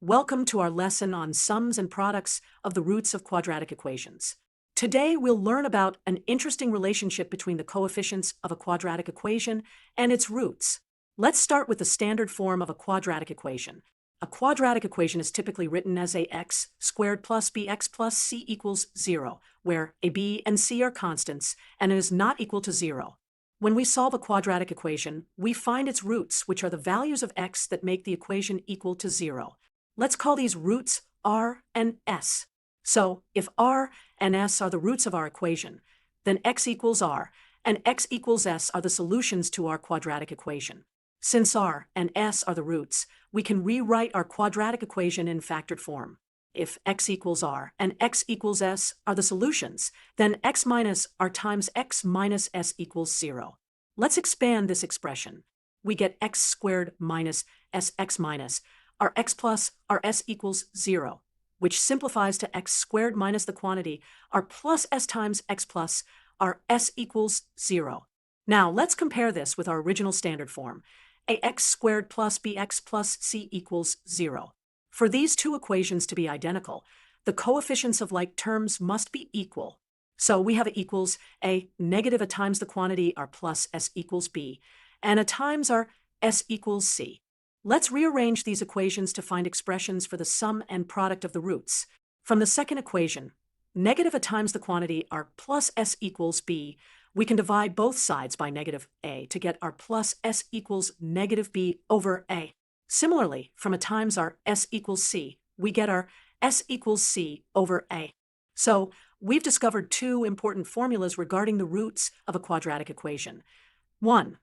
Welcome to our lesson on sums and products of the roots of quadratic equations. Today we'll learn about an interesting relationship between the coefficients of a quadratic equation and its roots. Let's start with the standard form of a quadratic equation. A quadratic equation is typically written as ax squared plus bx plus c equals 0, where a, b, and c are constants and it is not equal to 0. When we solve a quadratic equation, we find its roots, which are the values of x that make the equation equal to 0. Let's call these roots r and s. So, if r and s are the roots of our equation, then x equals r and x equals s are the solutions to our quadratic equation. Since r and s are the roots, we can rewrite our quadratic equation in factored form. If x equals r and x equals s are the solutions, then x minus r times x minus s equals 0. Let's expand this expression. We get x squared minus sx minus our x plus our s equals 0, which simplifies to x squared minus the quantity r plus s times x plus our s equals 0. Now let's compare this with our original standard form, ax squared plus bx plus c equals 0. For these two equations to be identical, the coefficients of like terms must be equal. So we have a equals a negative a times the quantity r plus s equals b, and a times our s equals c. Let's rearrange these equations to find expressions for the sum and product of the roots. From the second equation, negative a times the quantity r plus s equals b, we can divide both sides by negative a to get r plus s equals negative b over a. Similarly, from a times r s equals c, we get our s equals c over a. So, we've discovered two important formulas regarding the roots of a quadratic equation. 1.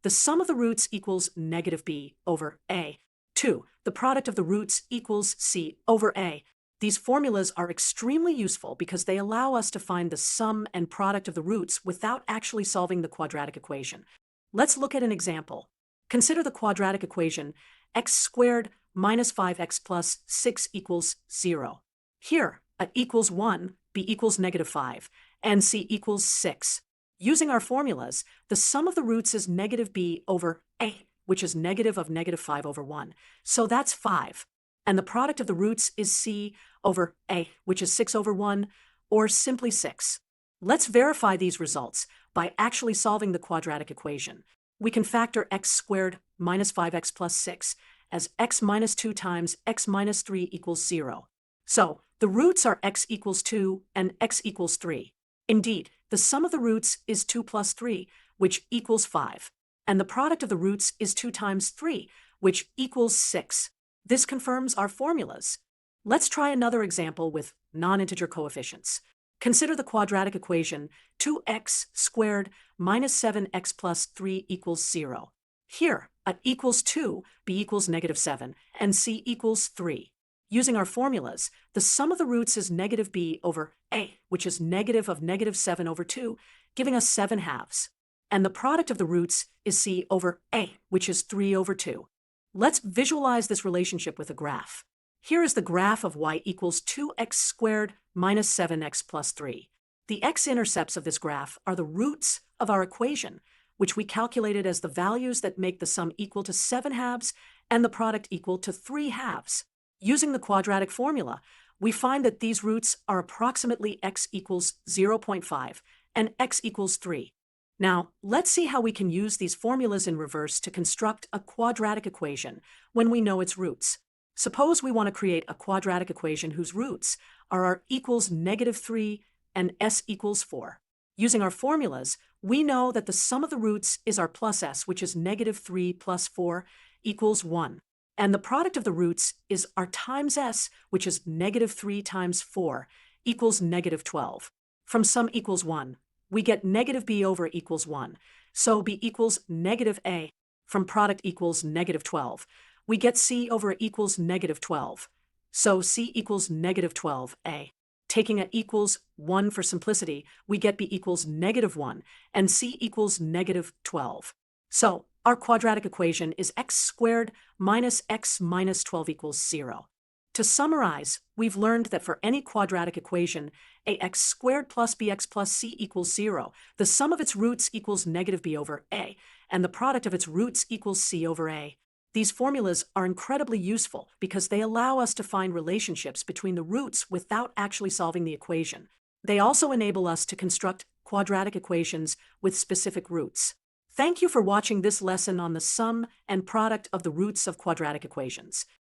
The sum of the roots equals negative b over a. 2. The product of the roots equals c over a. These formulas are extremely useful because they allow us to find the sum and product of the roots without actually solving the quadratic equation. Let's look at an example. Consider the quadratic equation x squared minus 5x plus 6 equals 0. Here, a equals 1, b equals negative 5, and c equals 6. Using our formulas, the sum of the roots is negative b over a, which is negative of negative 5 over 1. So that's 5. And the product of the roots is c over a, which is 6 over 1, or simply 6. Let's verify these results by actually solving the quadratic equation. We can factor x squared minus 5x plus 6 as x minus 2 times x minus 3 equals 0. So, the roots are x equals 2 and x equals 3. Indeed, the sum of the roots is 2 plus 3, which equals 5. And the product of the roots is 2 times 3, which equals 6. This confirms our formulas. Let's try another example with non-integer coefficients. Consider the quadratic equation 2x squared minus 7x plus 3 equals 0. Here, a equals 2, b equals negative 7, and c equals 3. Using our formulas, the sum of the roots is negative b over a, which is negative of negative 7 over 2, giving us 7 halves. And the product of the roots is c over a, which is 3 over 2. Let's visualize this relationship with a graph. Here is the graph of y equals 2x squared minus 7x plus 3. The x-intercepts of this graph are the roots of our equation, which we calculated as the values that make the sum equal to 7 halves and the product equal to 3 halves. Using the quadratic formula, we find that these roots are approximately x equals 0.5 and x equals 3. Now, let's see how we can use these formulas in reverse to construct a quadratic equation when we know its roots. Suppose we want to create a quadratic equation whose roots are r equals negative 3 and s equals 4. Using our formulas, we know that the sum of the roots is r plus s, which is negative 3 plus 4 equals 1. And the product of the roots is r times s, which is negative 3 times 4, equals negative 12. From sum equals 1, we get negative b over equals 1, so b equals negative a. From product equals negative 12, we get c over equals negative 12, so c equals negative 12a. Taking a equals 1 for simplicity, we get b equals negative 1, and c equals negative 12. So, our quadratic equation is x squared minus x minus 12 equals 0. To summarize, we've learned that for any quadratic equation, ax squared plus bx plus c equals 0, the sum of its roots equals negative b over a, and the product of its roots equals c over a. These formulas are incredibly useful because they allow us to find relationships between the roots without actually solving the equation. They also enable us to construct quadratic equations with specific roots. Thank you for watching this lesson on the sum and product of the roots of quadratic equations.